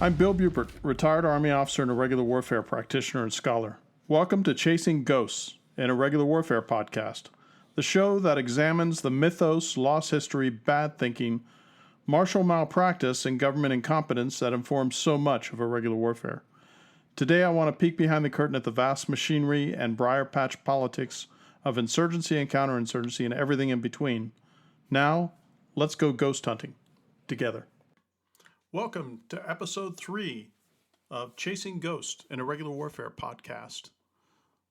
I'm Bill Bupert, retired Army officer and irregular warfare practitioner and scholar. Welcome to Chasing Ghosts, an irregular warfare podcast, the show that examines the mythos, lost history, bad thinking, martial malpractice, and government incompetence that informs so much of irregular warfare. Today I want to peek behind the curtain at the vast machinery and briar patch politics of insurgency and counterinsurgency and everything in between. Now, let's go ghost hunting together. Welcome to episode 3 of Chasing Ghosts, an irregular warfare podcast,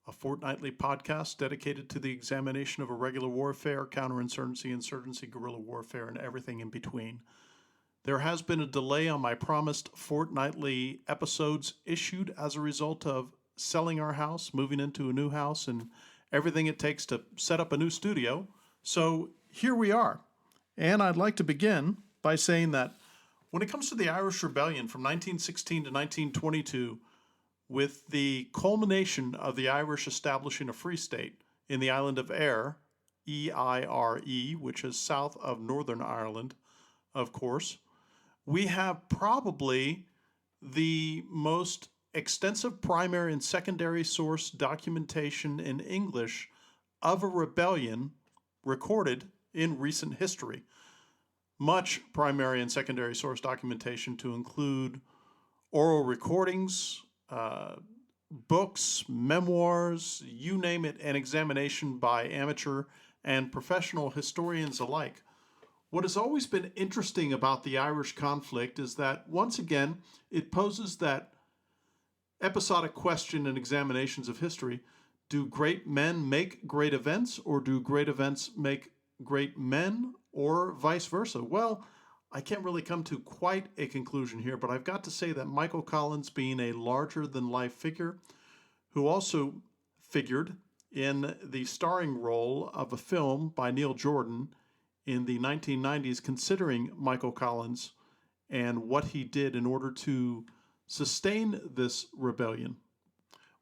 a fortnightly podcast dedicated to the examination of irregular warfare, counterinsurgency, insurgency, guerrilla warfare, and everything in between. There has been a delay on my promised fortnightly episodes issued as a result of selling our house, moving into a new house, and everything it takes to set up a new studio. So here we are. And I'd like to begin by saying that when it comes to the Irish Rebellion from 1916 to 1922, with the culmination of the Irish establishing a free state in the island of Eire, E-I-R-E, which is south of Northern Ireland, of course, we have probably the most extensive primary and secondary source documentation in English of a rebellion recorded in recent history. Much primary and secondary source documentation to include oral recordings, books, memoirs, you name it, and examination by amateur and professional historians alike. What has always been interesting about the Irish conflict is that, once again, it poses that episodic question in examinations of history: do great men make great events, or do great events make great men, or vice versa? Well, I can't really come to quite a conclusion here, but I've got to say that Michael Collins, being a larger-than-life figure, who also figured in the starring role of a film by Neil Jordan in the 1990s, considering Michael Collins and what he did in order to sustain this rebellion.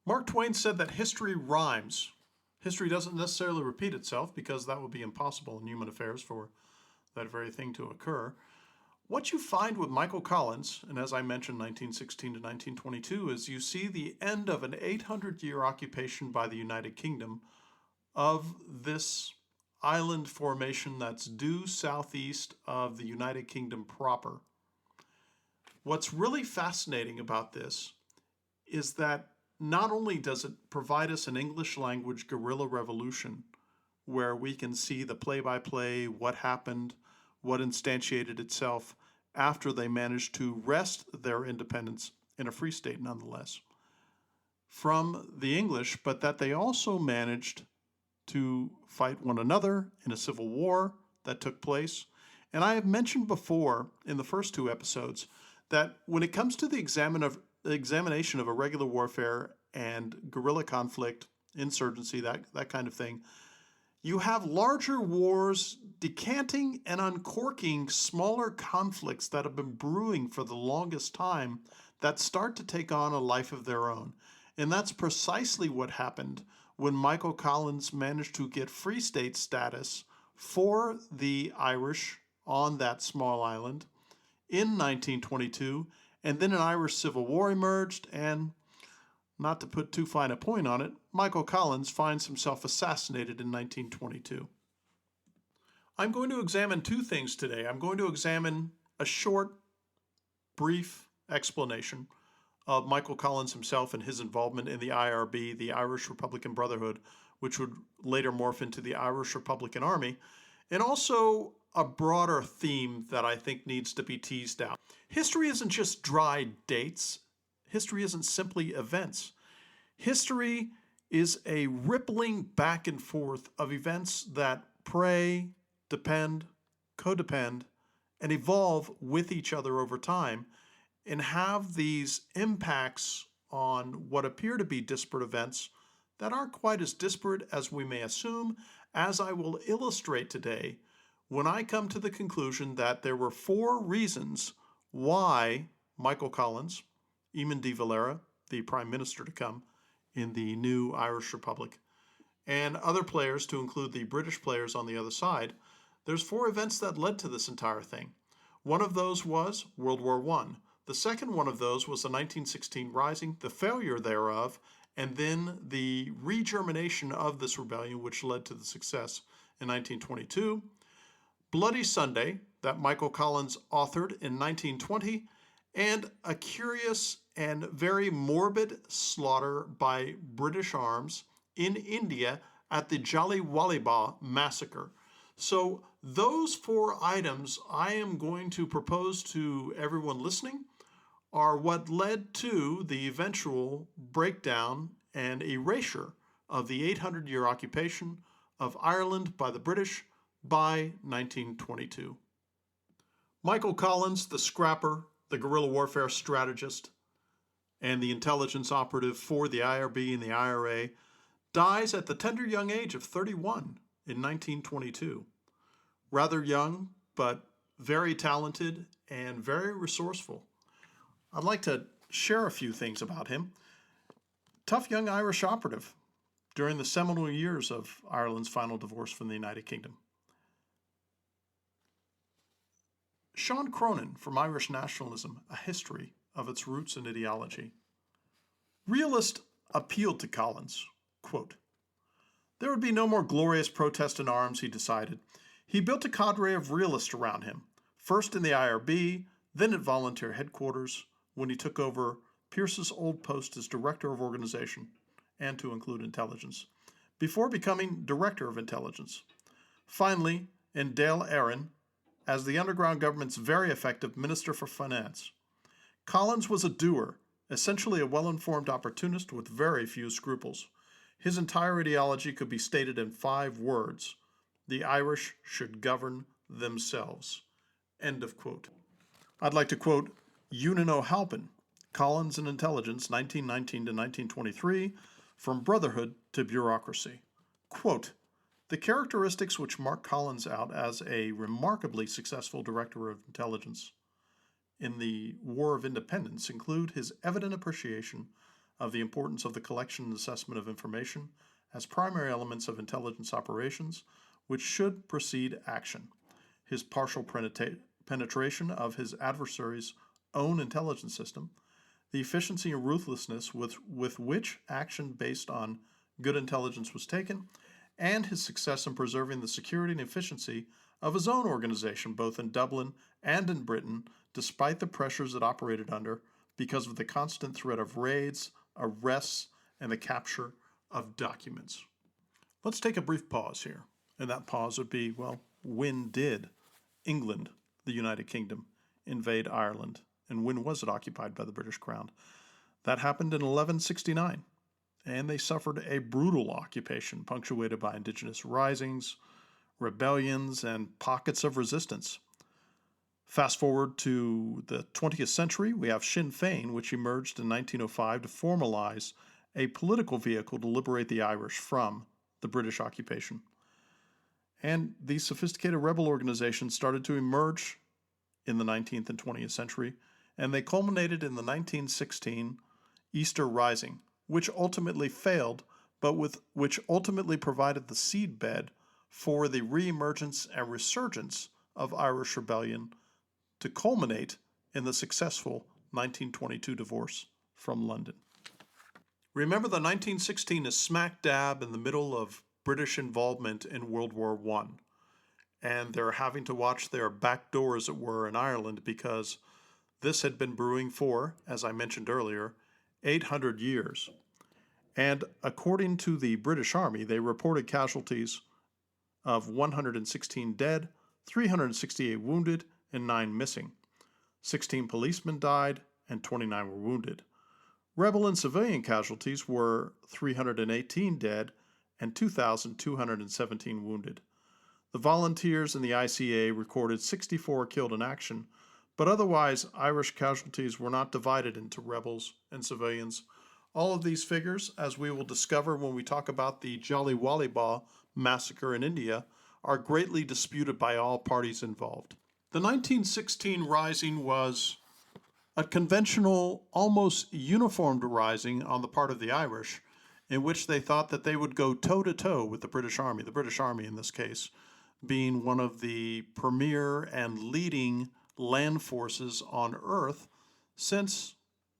Mark Twain said that history rhymes. History doesn't necessarily repeat itself, because that would be impossible in human affairs for that very thing to occur. What you find with Michael Collins, and as I mentioned, 1916 to 1922, is you see the end of an 800-year occupation by the United Kingdom of this island formation that's due southeast of the United Kingdom proper. What's really fascinating about this is that not only does it provide us an English language guerrilla revolution, where we can see the play-by-play, what happened, what instantiated itself after they managed to wrest their independence in a free state nonetheless from the English, but that they also managed to fight one another in a civil war that took place. And I have mentioned before in the first 2 episodes that when it comes to the examination of irregular warfare and guerrilla conflict, insurgency, that kind of thing, you have larger wars decanting and uncorking smaller conflicts that have been brewing for the longest time that start to take on a life of their own. And that's precisely what happened when Michael Collins managed to get free state status for the Irish on that small island in 1922, and then an Irish Civil War emerged, and not to put too fine a point on it, Michael Collins finds himself assassinated in 1922. I'm going to examine 2 things today. I'm going to examine a short, brief explanation of Michael Collins himself and his involvement in the IRB, the Irish Republican Brotherhood, which would later morph into the Irish Republican Army, and also a broader theme that I think needs to be teased out. History isn't just dry dates. History isn't simply events. History is a rippling back and forth of events that pray, depend, codepend, and evolve with each other over time, and have these impacts on what appear to be disparate events that aren't quite as disparate as we may assume, as I will illustrate today when I come to the conclusion that there were 4 reasons why Michael Collins, Eamon de Valera, the Prime Minister to come in the new Irish Republic, and other players, to include the British players on the other side, there's 4 events that led to this entire thing. One of those was World War I, The second one of those was the 1916 Rising, the failure thereof, and then the regermination of this rebellion, which led to the success in 1922. Bloody Sunday, that Michael Collins authored in 1920, and a curious and very morbid slaughter by British arms in India at the Jallianwala Massacre. So those 4 items I am going to propose to everyone listening are what led to the eventual breakdown and erasure of the 800-year occupation of Ireland by the British by 1922. Michael Collins, the scrapper, the guerrilla warfare strategist, and the intelligence operative for the IRB and the IRA, dies at the tender young age of 31 in 1922. Rather young, but very talented and very resourceful. I'd like to share a few things about him. Tough young Irish operative during the seminal years of Ireland's final divorce from the United Kingdom. Sean Cronin from Irish Nationalism, A History of Its Roots and Ideology. Realist appealed to Collins. Quote, "There would be no more glorious protest in arms," he decided. He built a cadre of realists around him, first in the IRB, then at volunteer headquarters, when he took over Pierce's old post as Director of Organization, and to include intelligence, before becoming Director of Intelligence. Finally, in Dáil Éireann, as the underground government's very effective Minister for Finance. Collins was a doer, essentially a well-informed opportunist with very few scruples. His entire ideology could be stated in 5 words. The Irish should govern themselves. End of quote. I'd like to quote Ewan O'Halpin, Collins and Intelligence, 1919 to 1923, From Brotherhood to Bureaucracy. Quote, "The characteristics which mark Collins out as a remarkably successful Director of Intelligence in the War of Independence include his evident appreciation of the importance of the collection and assessment of information as primary elements of intelligence operations which should precede action, his partial penetration of his adversary's own intelligence system, the efficiency and ruthlessness with which action based on good intelligence was taken, and his success in preserving the security and efficiency of his own organization, both in Dublin and in Britain, despite the pressures it operated under because of the constant threat of raids, arrests, and the capture of documents." Let's take a brief pause here. And that pause would be, well, when did England, the United Kingdom, invade Ireland? And when was it occupied by the British Crown? That happened in 1169. And they suffered a brutal occupation punctuated by indigenous risings, rebellions, and pockets of resistance. Fast forward to the 20th century, we have Sinn Féin, which emerged in 1905 to formalize a political vehicle to liberate the Irish from the British occupation. And these sophisticated rebel organizations started to emerge in the 19th and 20th century, and they culminated in the 1916 Easter Rising, which ultimately failed, but which ultimately provided the seedbed for the reemergence and resurgence of Irish rebellion to culminate in the successful 1922 divorce from London. Remember, the 1916 is smack dab in the middle of British involvement in World War I, and they're having to watch their back door, as it were, in Ireland because this had been brewing for, as I mentioned earlier, 800 years. And according to the British Army, they reported casualties of 116 dead, 368 wounded, and 9 missing. 16 policemen died, and 29 were wounded. Rebel and civilian casualties were 318 dead and 2,217 wounded. The volunteers in the ICA recorded 64 killed in action, but otherwise Irish casualties were not divided into rebels and civilians. All of these figures, as we will discover when we talk about the Jallianwala massacre in India, are greatly disputed by all parties involved. The 1916 Rising was a conventional, almost uniformed rising on the part of the Irish, in which they thought that they would go toe-to-toe with the British Army in this case, being one of the premier and leading land forces on earth, since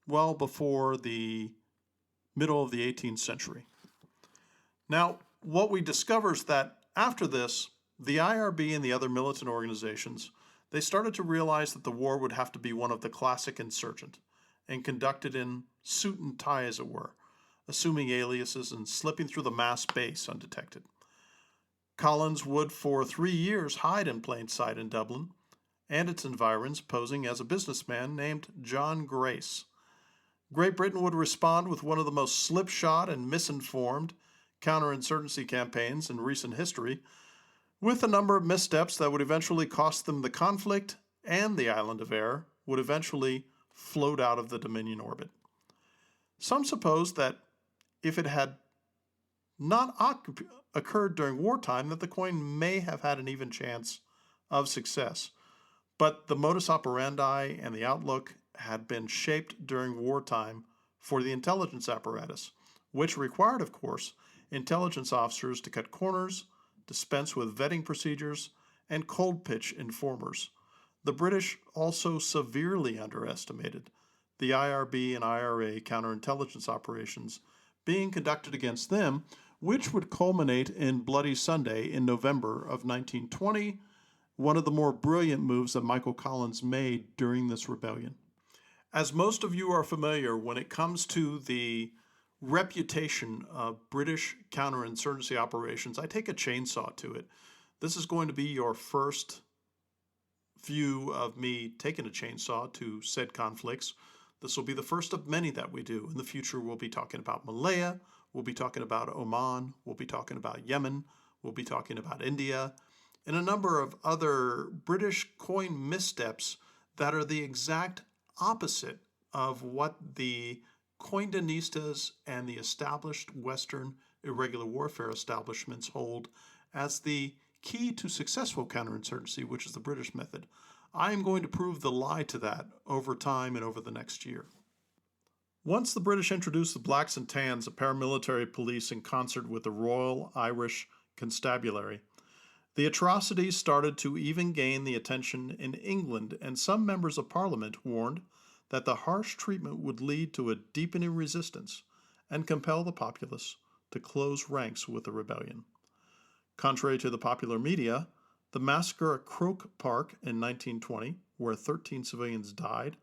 well before the middle of the 18th century. Now, what we discover is that after this, the IRB and the other militant organizations, they started to realize that the war would have to be one of the classic insurgent and conducted in suit and tie, as it were, assuming aliases and slipping through the mass base undetected. Collins would for 3 years hide in plain sight in Dublin and its environs, posing as a businessman named John Grace. Great Britain would respond with one of the most slipshod and misinformed counterinsurgency campaigns in recent history, with a number of missteps that would eventually cost them the conflict, and the island of Ayr would eventually float out of the Dominion orbit. Some suppose that if it had not occurred during wartime, that the coin may have had an even chance of success. But the modus operandi and the outlook had been shaped during wartime for the intelligence apparatus, which required, of course, intelligence officers to cut corners, dispense with vetting procedures, and cold pitch informers. The British also severely underestimated the IRB and IRA counterintelligence operations being conducted against them, which would culminate in Bloody Sunday in November of 1920, one of the more brilliant moves that Michael Collins made during this rebellion. As most of you are familiar, when it comes to the reputation of British counterinsurgency operations, I take a chainsaw to it. This is going to be your first view of me taking a chainsaw to said conflicts. This will be the first of many that we do. In the future, we'll be talking about Malaya, we'll be talking about Oman, we'll be talking about Yemen, we'll be talking about India, and a number of other British coin missteps that are the exact opposite of what the Coindinistas and the established Western irregular warfare establishments hold as the key to successful counterinsurgency, which is the British method. I am going to prove the lie to that over time and over the next year. Once the British introduced the Blacks and Tans, a paramilitary police in concert with the Royal Irish Constabulary, the atrocities started to even gain the attention in England, and some members of Parliament warned that the harsh treatment would lead to a deepening resistance and compel the populace to close ranks with the rebellion. Contrary to the popular media, the massacre at Croke Park in 1920, where 13 civilians died,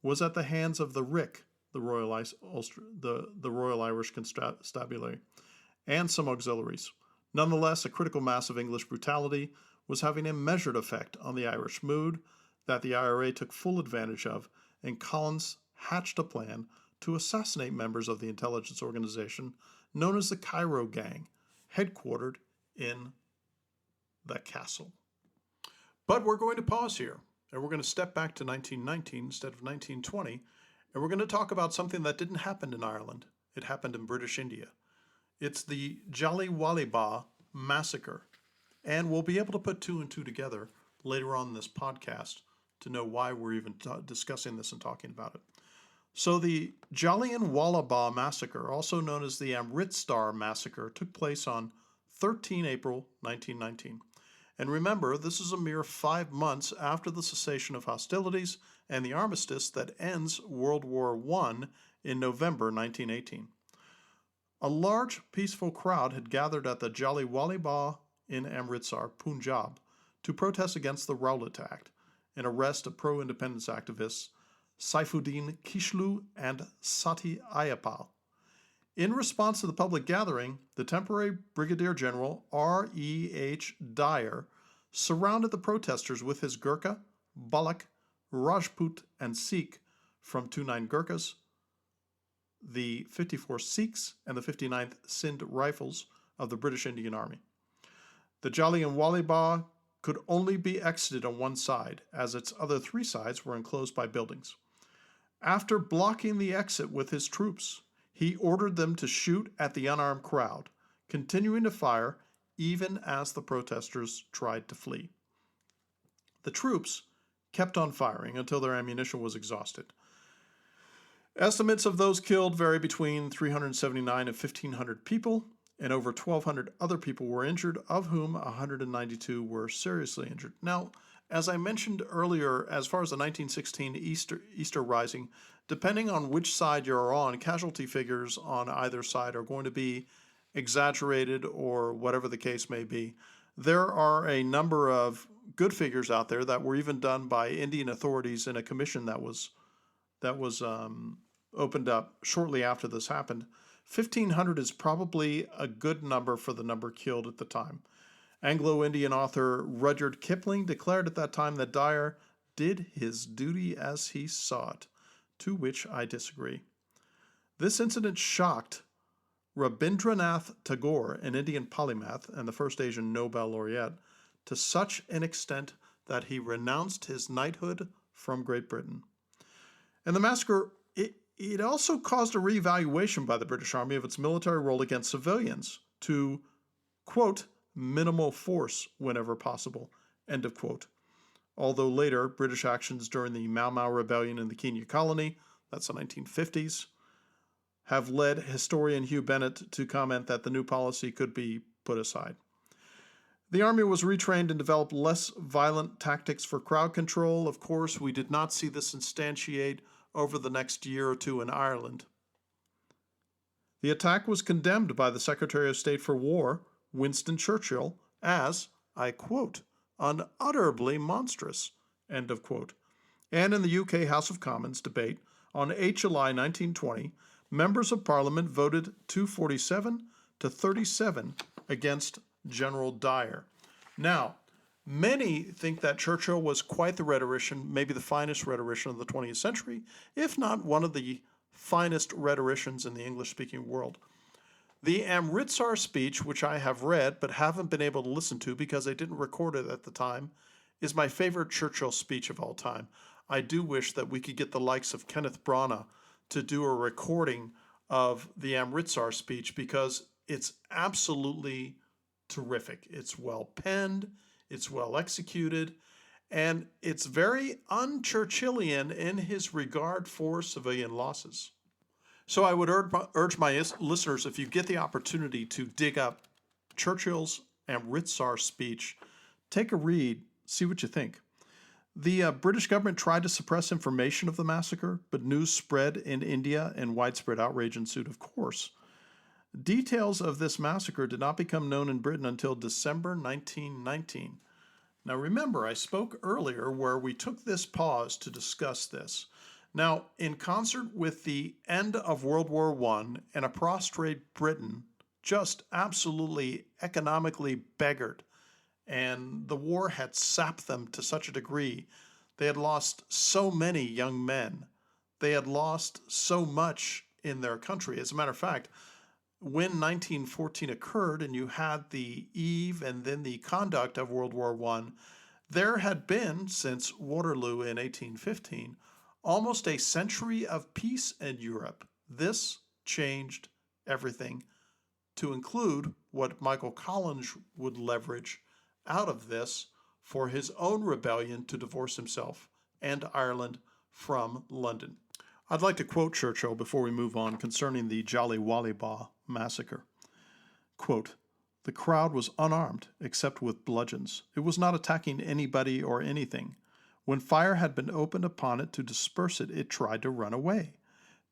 was at the hands of the RIC, the Royal Irish Constabulary, and some auxiliaries. Nonetheless, a critical mass of English brutality was having a measured effect on the Irish mood that the IRA took full advantage of, and Collins hatched a plan to assassinate members of the intelligence organization known as the Cairo Gang, headquartered in the castle. But we're going to pause here, and we're going to step back to 1919 instead of 1920, and we're going to talk about something that didn't happen in Ireland. It happened in British India. It's the Jallianwala Massacre, and we'll be able to put two and two together later on in this podcast to know why we're even discussing this and talking about it. So the Jallianwala Massacre, also known as the Amritsar Massacre, took place on 13 April 1919. And remember, this is a mere 5 months after the cessation of hostilities and the armistice that ends World War I in November 1918. A large, peaceful crowd had gathered at the Jallianwala in Amritsar, Punjab, to protest against the Rowlatt Act, an arrest of pro-independence activists Saifuddin Kishlu and Sati Ayapal. In response to the public gathering, the temporary Brigadier General R.E.H. Dyer surrounded the protesters with his Gurkha, Balak, Rajput, and Sikh from 29 Gurkhas, the 54 Sikhs, and the 59th Sindh Rifles of the British Indian Army. The Jallianwala could only be exited on one side, as its other 3 sides were enclosed by buildings. After blocking the exit with his troops, he ordered them to shoot at the unarmed crowd, continuing to fire even as the protesters tried to flee. The troops kept on firing until their ammunition was exhausted. Estimates of those killed vary between 379 and 1,500 people, and over 1,200 other people were injured, of whom 192 were seriously injured. Now, As I mentioned earlier, as far as the 1916 Easter Rising, depending on which side you're on, casualty figures on either side are going to be exaggerated or whatever the case may be. There are a number of good figures out there that were even done by Indian authorities in a commission that was opened up shortly after this happened. 1,500 is probably a good number for the number killed at the time. Anglo-Indian author Rudyard Kipling declared at that time that Dyer did his duty as he saw it, to which I disagree. This incident shocked Rabindranath Tagore, an Indian polymath and the first Asian Nobel laureate, to such an extent that he renounced his knighthood from Great Britain. And the massacre, it also caused a reevaluation by the British Army of its military role against civilians to, quote, minimal force whenever possible, end of quote. Although later, British actions during the Mau Mau Rebellion in the Kenya colony, that's the 1950s, have led historian Hugh Bennett to comment that the new policy could be put aside. The army was retrained and developed less violent tactics for crowd control. Of course, we did not see this instantiate over the next year or two in Ireland. The attack was condemned by the Secretary of State for War, Winston Churchill, as, I quote, unutterably monstrous, end of quote. And in the UK House of Commons debate on 8 July 1920, members of Parliament voted 247 to 37 against General Dyer. Now, many think that Churchill was quite the rhetorician, maybe the finest rhetorician of the 20th century, if not one of the finest rhetoricians in the English-speaking world. The Amritsar speech, which I have read but haven't been able to listen to because I didn't record it at the time, is my favorite Churchill speech of all time. I do wish that we could get the likes of Kenneth Branagh to do a recording of the Amritsar speech because it's absolutely terrific. It's well penned, it's well executed, and it's very un-Churchillian in his regard for civilian losses. So I would urge my listeners, if you get the opportunity to dig up Churchill's Amritsar speech, take a read, see what you think. The British government tried to suppress information of the massacre, but news spread in India and widespread outrage ensued, of course. Details of this massacre did not become known in Britain until December 1919. Now remember, I spoke earlier where we took this pause to discuss this. Now, in concert with the end of World War I and a prostrate Britain just absolutely economically beggared, and the war had sapped them to such a degree, they had lost so many young men. They had lost so much in their country. As a matter of fact, when 1914 occurred and you had the eve and then the conduct of World War I, there had been, since Waterloo in 1815, almost a century of peace in Europe. This changed everything, to include what Michael Collins would leverage out of this for his own rebellion to divorce himself and Ireland from London. I'd like to quote Churchill before we move on concerning the Jallianwala massacre. Quote, "The crowd was unarmed except with bludgeons. It was not attacking anybody or anything. When fire had been opened upon it to disperse it, it tried to run away.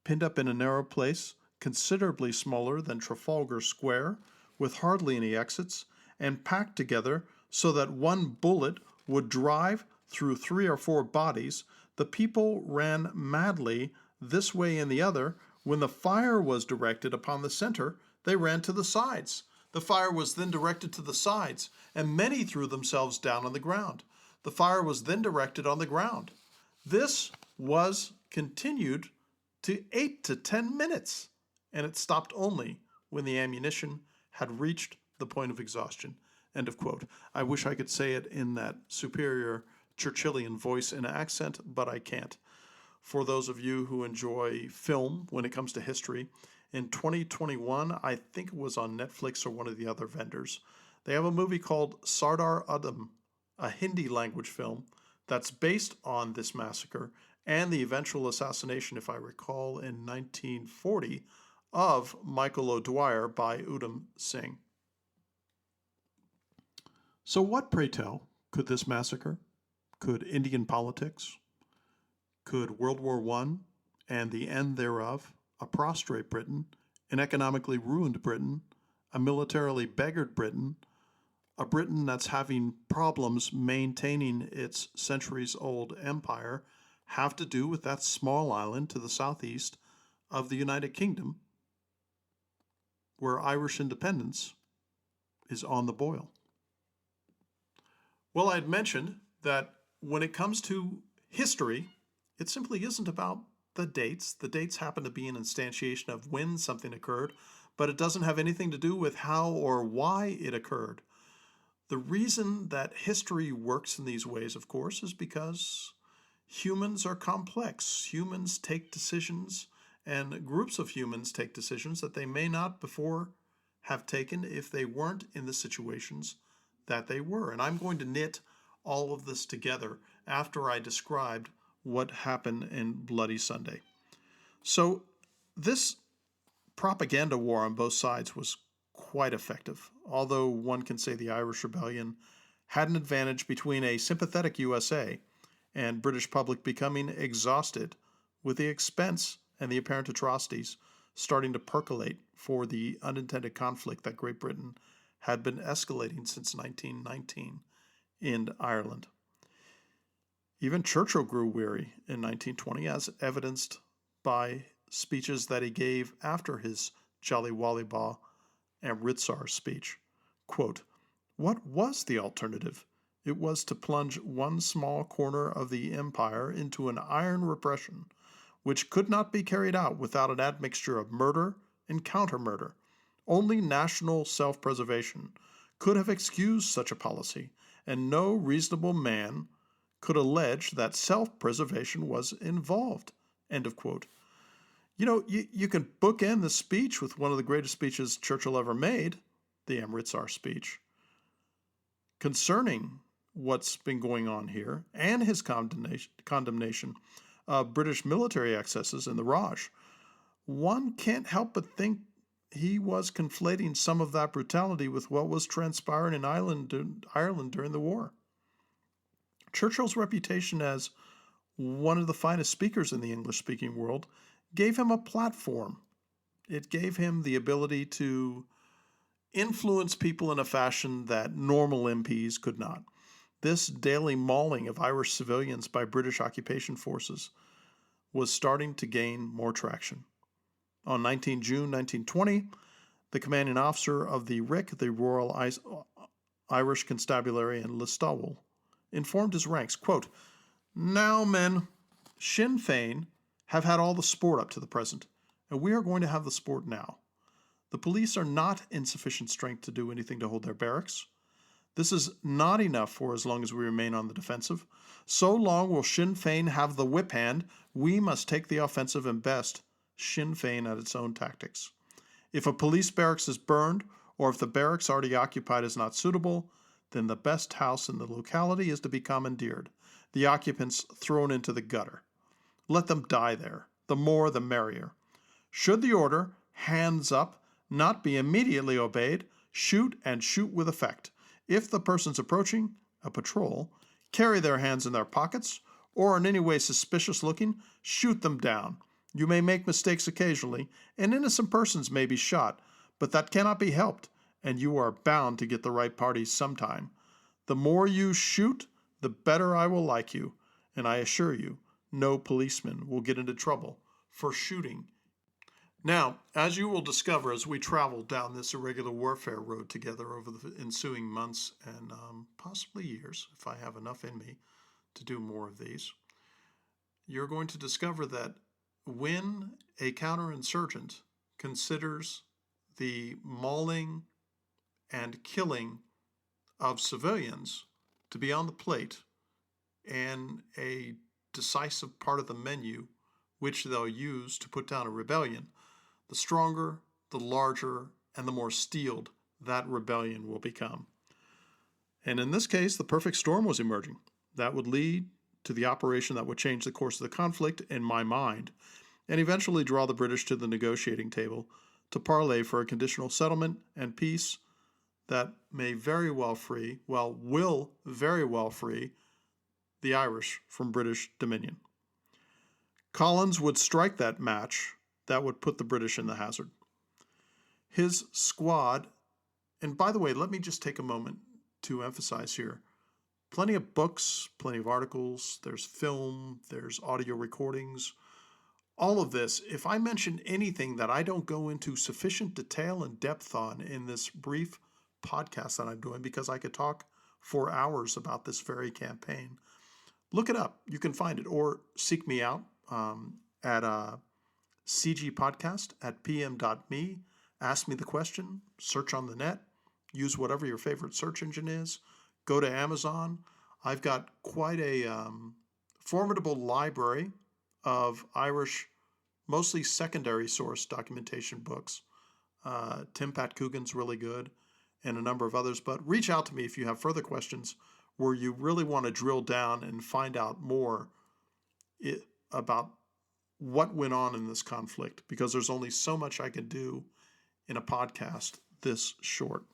Pinned up in a narrow place, considerably smaller than Trafalgar Square, with hardly any exits, and packed together so that one bullet would drive through 3 or 4 bodies, the people ran madly this way and the other. When the fire was directed upon the center, they ran to the sides. The fire was then directed to the sides, and many threw themselves down on the ground. The fire was then directed on the ground. This was continued to 8 to 10 minutes, and it stopped only when the ammunition had reached the point of exhaustion." End of quote. I wish I could say it in that superior Churchillian voice and accent, but I can't. For those of you who enjoy film when it comes to history, in 2021, I think it was on Netflix or one of the other vendors, they have a movie called Sardar Udham, a Hindi language film that's based on this massacre and the eventual assassination, if I recall, in 1940 of Michael O'Dwyer by Udham Singh. So what, pray tell, could this massacre Could Indian politics? Could World War I and the end thereof, a prostrate Britain, an economically ruined Britain, a militarily beggared Britain, a Britain that's having problems maintaining its centuries-old empire, have to do with that small island to the southeast of the United Kingdom, where Irish independence is on the boil? Well, I had mentioned that when it comes to history, it simply isn't about the dates. The dates happen to be an instantiation of when something occurred, but it doesn't have anything to do with how or why it occurred. The reason that history works in these ways, of course, is because humans are complex. Humans take decisions, and groups of humans take decisions that they may not before have taken if they weren't in the situations that they were. And I'm going to knit all of this together after I described what happened in Bloody Sunday. So this propaganda war on both sides was quite effective, although one can say the Irish Rebellion had an advantage between a sympathetic USA and British public becoming exhausted with the expense and the apparent atrocities starting to percolate for the unintended conflict that Great Britain had been escalating since 1919 in Ireland. Even Churchill grew weary in 1920, as evidenced by speeches that he gave after his Jolly Wallybah and Ritsar speech. Quote, "What was the alternative? It was to plunge one small corner of the empire into an iron repression, which could not be carried out without an admixture of murder and counter-murder. Only national self-preservation could have excused such a policy, and no reasonable man could allege that self-preservation was involved." End of quote. You know, you can bookend the speech with one of the greatest speeches Churchill ever made, the Amritsar speech, concerning what's been going on here and his condemnation of British military excesses in the Raj. One can't help but think he was conflating some of that brutality with what was transpiring in Ireland during the war. Churchill's reputation as one of the finest speakers in the English-speaking world gave him a platform. It gave him the ability to influence people in a fashion that normal MPs could not. This daily mauling of Irish civilians by British occupation forces was starting to gain more traction. On 19 June 1920, the commanding officer of the RIC, the Royal Irish Constabulary in Listowel, informed his ranks, quote, "Now, men, Sinn Féin have had all the sport up to the present, and we are going to have the sport now. The police are not in sufficient strength to do anything to hold their barracks. This is not enough for as long as we remain on the defensive. So long will Sinn Féin have the whip hand, we must take the offensive and best Sinn Féin at its own tactics. If a police barracks is burned, or if the barracks already occupied is not suitable, then the best house in the locality is to be commandeered, the occupants thrown into the gutter. Let them die there, the more the merrier. Should the order, hands up, not be immediately obeyed, shoot and shoot with effect. If the persons approaching, a patrol, carry their hands in their pockets, or in any way suspicious looking, shoot them down. You may make mistakes occasionally, and innocent persons may be shot, but that cannot be helped, and you are bound to get the right parties sometime. The more you shoot, the better I will like you, and I assure you, no policeman will get into trouble for shooting." Now, as you will discover as we travel down this irregular warfare road together over the ensuing months and possibly years, if I have enough in me to do more of these, you're going to discover that when a counterinsurgent considers the mauling and killing of civilians to be on the plate and a decisive part of the menu which they'll use to put down a rebellion, the stronger, the larger, and the more steeled that rebellion will become. And in this case, the perfect storm was emerging. That would lead to the operation that would change the course of the conflict, in my mind, and eventually draw the British to the negotiating table to parley for a conditional settlement and peace that will very well free the Irish from British dominion. Collins would strike that match that would put the British in the hazard. His squad, and by the way, let me just take a moment to emphasize here, plenty of books, plenty of articles, there's film, there's audio recordings, all of this. If I mention anything that I don't go into sufficient detail and depth on in this brief podcast that I'm doing, because I could talk for hours about this very campaign, look it up. You can find it, or seek me out at CG Podcast at pm.me. Ask me the question, search on the net, use whatever your favorite search engine is, go to Amazon. I've got quite a formidable library of Irish, mostly secondary source documentation books. Tim Pat Coogan's really good, and a number of others. But reach out to me if you have further questions where you really want to drill down and find out more about what went on in this conflict, because there's only so much I can do in a podcast this short.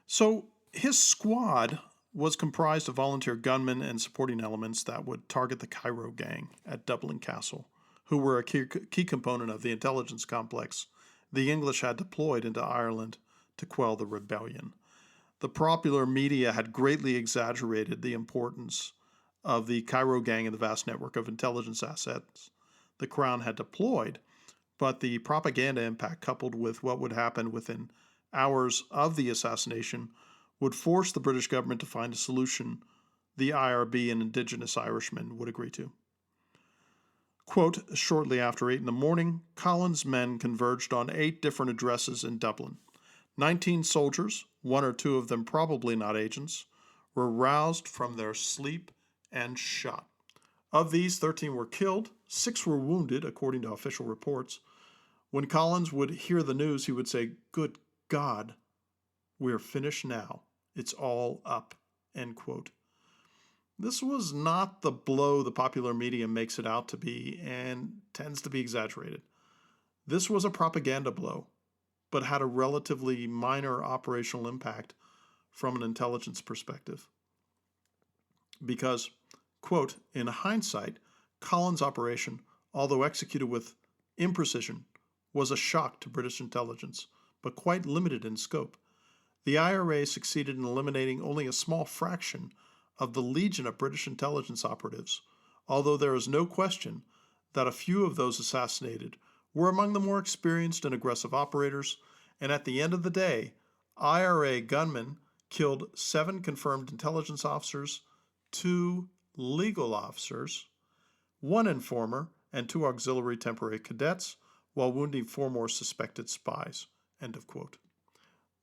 So his squad was comprised of volunteer gunmen and supporting elements that would target the Cairo gang at Dublin Castle, who were a key component of the intelligence complex the English had deployed into Ireland to quell the rebellion. The popular media had greatly exaggerated the importance of the Cairo gang and the vast network of intelligence assets the Crown had deployed, but the propaganda impact, coupled with what would happen within hours of the assassination, would force the British government to find a solution the IRB and indigenous Irishmen would agree to. Quote, shortly after 8 a.m, Collins' men converged on 8 different addresses in Dublin. 19 soldiers, 1 or 2 of them probably not agents, were roused from their sleep and shot. Of these, 13 were killed, 6 were wounded, according to official reports. When Collins would hear the news, he would say, "Good God, we're finished now. It's all up," end quote. This was not the blow the popular media makes it out to be and tends to be exaggerated. This was a propaganda blow, but had a relatively minor operational impact from an intelligence perspective. Because, quote, in hindsight, Collins' operation, although executed with imprecision, was a shock to British intelligence, but quite limited in scope. The IRA succeeded in eliminating only a small fraction of the legion of British intelligence operatives, although there is no question that a few of those assassinated were among the more experienced and aggressive operators, and at the end of the day, IRA gunmen killed 7 confirmed intelligence officers, 2 legal officers, 1 informer, and 2 auxiliary temporary cadets, while wounding 4 more suspected spies, end of quote.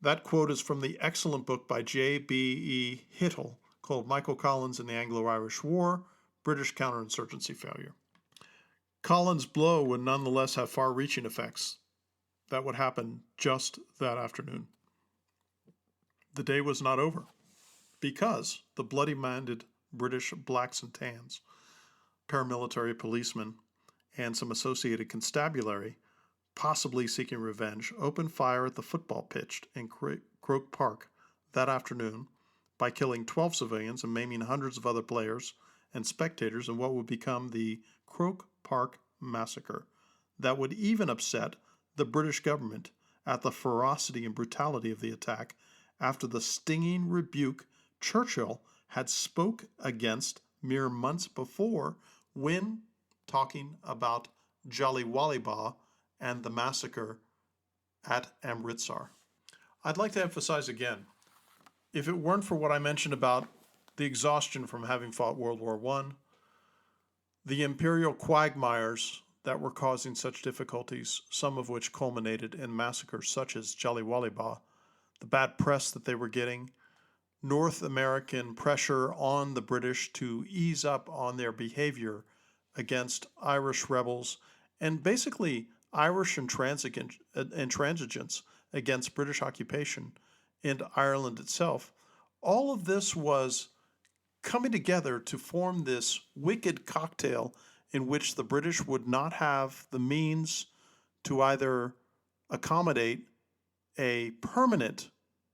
That quote is from the excellent book by J.B.E. Hittle called Michael Collins and the Anglo-Irish War, British Counterinsurgency Failure. Collins' blow would nonetheless have far-reaching effects that would happen just that afternoon. The day was not over, because the bloody-minded British blacks and tans, paramilitary policemen, and some associated constabulary, possibly seeking revenge, opened fire at the football pitch in Croke Park that afternoon by killing 12 civilians and maiming hundreds of other players and spectators in what would become the Croke Park Massacre, that would even upset the British government at the ferocity and brutality of the attack after the stinging rebuke Churchill had spoke against mere months before when talking about Jalliwallabah and the massacre at Amritsar. I'd like to emphasize again, if it weren't for what I mentioned about the exhaustion from having fought World War I, the imperial quagmires that were causing such difficulties, some of which culminated in massacres such as Jalliwallabah, the bad press that they were getting, North American pressure on the British to ease up on their behavior against Irish rebels, and basically Irish intransigence against British occupation in Ireland itself. All of this was coming together to form this wicked cocktail in which the British would not have the means to either accommodate a permanent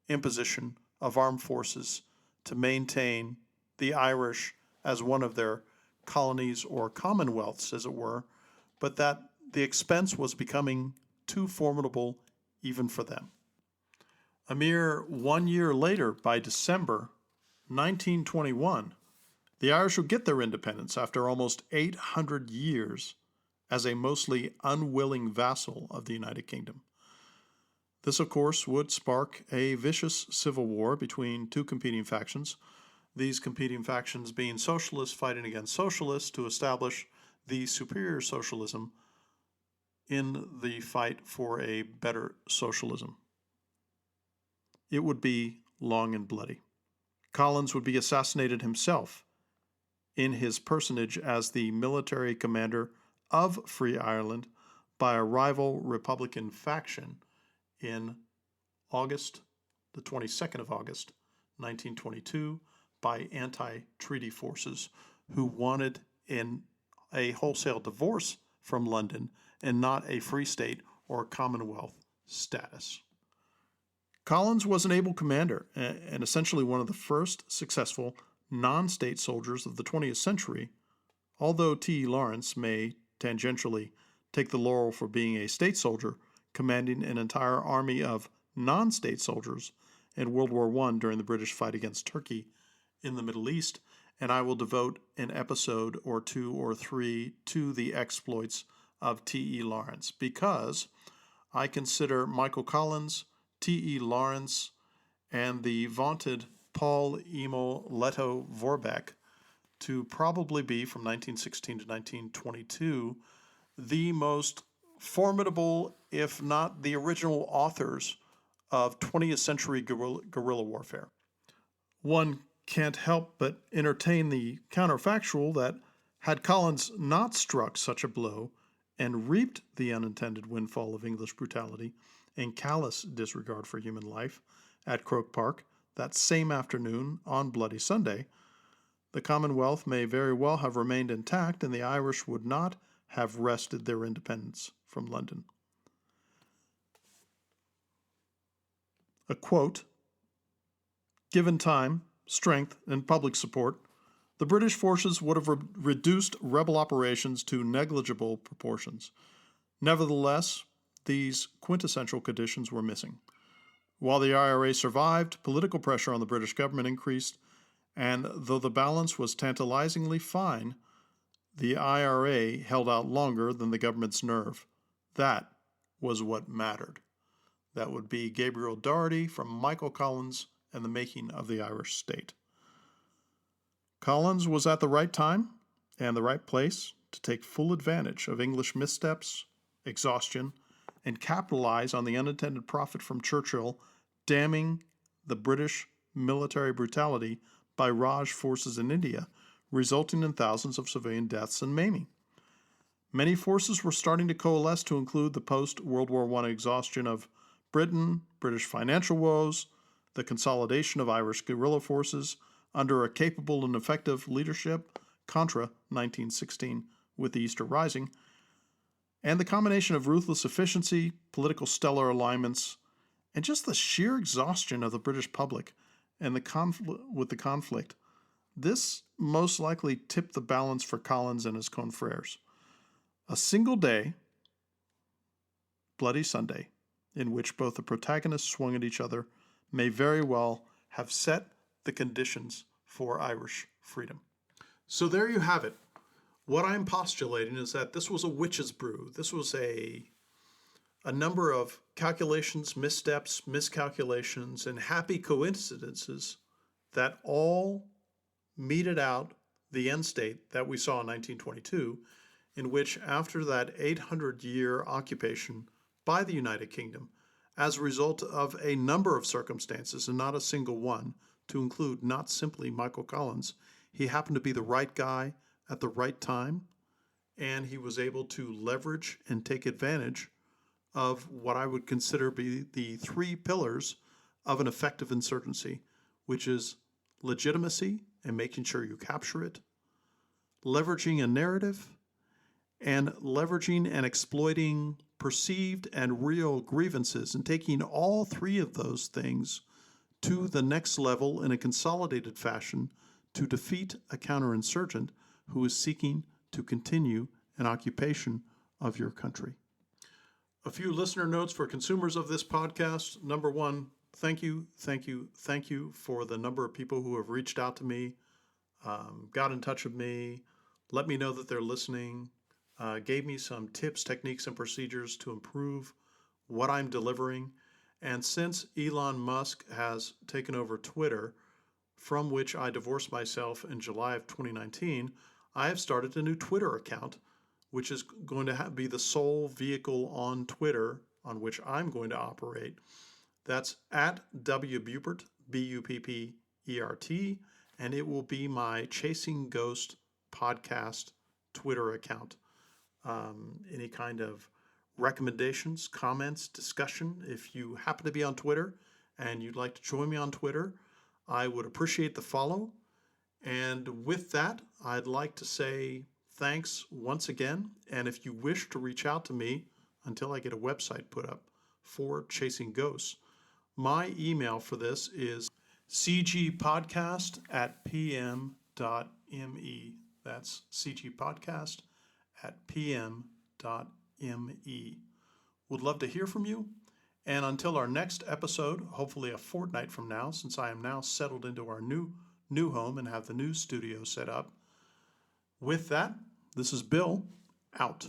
imposition of armed forces to maintain the Irish as one of their colonies or commonwealths, as it were, but that the expense was becoming too formidable even for them. A mere 1 year later, by December 1921, the Irish would get their independence after almost 800 years as a mostly unwilling vassal of the United Kingdom. This, of course, would spark a vicious civil war between two competing factions, these competing factions being socialists fighting against socialists to establish the superior socialism in the fight for a better socialism. It would be long and bloody. Collins would be assassinated himself in his personage as the military commander of Free Ireland by a rival Republican faction in August, the 22nd of August, 1922, by anti-treaty forces who wanted a wholesale divorce from London and not a free state or Commonwealth status. Collins was an able commander and essentially one of the first successful non-state soldiers of the 20th century, although T.E. Lawrence may tangentially take the laurel for being a state soldier, commanding an entire army of non-state soldiers in World War I during the British fight against Turkey in the Middle East, and I will devote an episode or two or three to the exploits of T.E. Lawrence, because I consider Michael Collins, T.E. Lawrence, and the vaunted Paul Emil Letter-Vorbeck to probably be, from 1916 to 1922, the most formidable, if not the original authors of 20th century guerrilla warfare. One can't help but entertain the counterfactual that had Collins not struck such a blow and reaped the unintended windfall of English brutality and callous disregard for human life at Croke Park that same afternoon on Bloody Sunday, the Commonwealth may very well have remained intact and the Irish would not have wrested their independence from London. A quote, "Given time, strength, and public support, the British forces would have reduced rebel operations to negligible proportions. Nevertheless, these quintessential conditions were missing. While the IRA survived, political pressure on the British government increased, and though the balance was tantalizingly fine, the IRA held out longer than the government's nerve. That was what mattered." That would be Gabriel Doherty from Michael Collins and the Making of the Irish State. Collins was at the right time and the right place to take full advantage of English missteps, exhaustion, and capitalize on the unintended profit from Churchill damning the British military brutality by Raj forces in India, resulting in thousands of civilian deaths and maiming. Many forces were starting to coalesce to include the post-World War I exhaustion of Britain, British financial woes, the consolidation of Irish guerrilla forces under a capable and effective leadership, contra 1916 with the Easter Rising, and the combination of ruthless efficiency, political stellar alignments, and just the sheer exhaustion of the British public and the conflict. This most likely tipped the balance for Collins and his confreres. A single day, Bloody Sunday, in which both the protagonists swung at each other, may very well have set the conditions for Irish freedom. So there you have it. What I'm postulating is that this was a witch's brew. This was a number of calculations, missteps, miscalculations, and happy coincidences that all meted out the end state that we saw in 1922, in which after that 800-year occupation by the United Kingdom, as a result of a number of circumstances and not a single one, to include not simply Michael Collins, he happened to be the right guy at the right time, and he was able to leverage and take advantage of what I would consider be the three pillars of an effective insurgency, which is legitimacy and making sure you capture it, leveraging a narrative, and leveraging and exploiting perceived and real grievances, and taking all three of those things to the next level in a consolidated fashion to defeat a counterinsurgent who is seeking to continue an occupation of your country. A few listener notes for consumers of this podcast. Number one, thank you for the number of people who have reached out to me, got in touch with me, let me know that they're listening, gave me some tips, techniques, and procedures to improve what I'm delivering. And since Elon Musk has taken over Twitter, from which I divorced myself in July of 2019, I have started a new Twitter account, which is going to be the sole vehicle on Twitter on which I'm going to operate. That's at WBuppert, Buppert, and it will be my Chasing Ghost podcast Twitter account. Any kind of recommendations, comments, discussion, if you happen to be on Twitter and you'd like to join me on Twitter, I would appreciate the follow. And with that, I'd like to say thanks once again. And if you wish to reach out to me until I get a website put up for Chasing Ghosts, my email for this is cgpodcast@pm.me. That's cgpodcast@pm.me. Would love to hear from you. And until our next episode, hopefully a fortnight from now, since I am now settled into our new home and have the new studio set up. With that, this is Bill, out.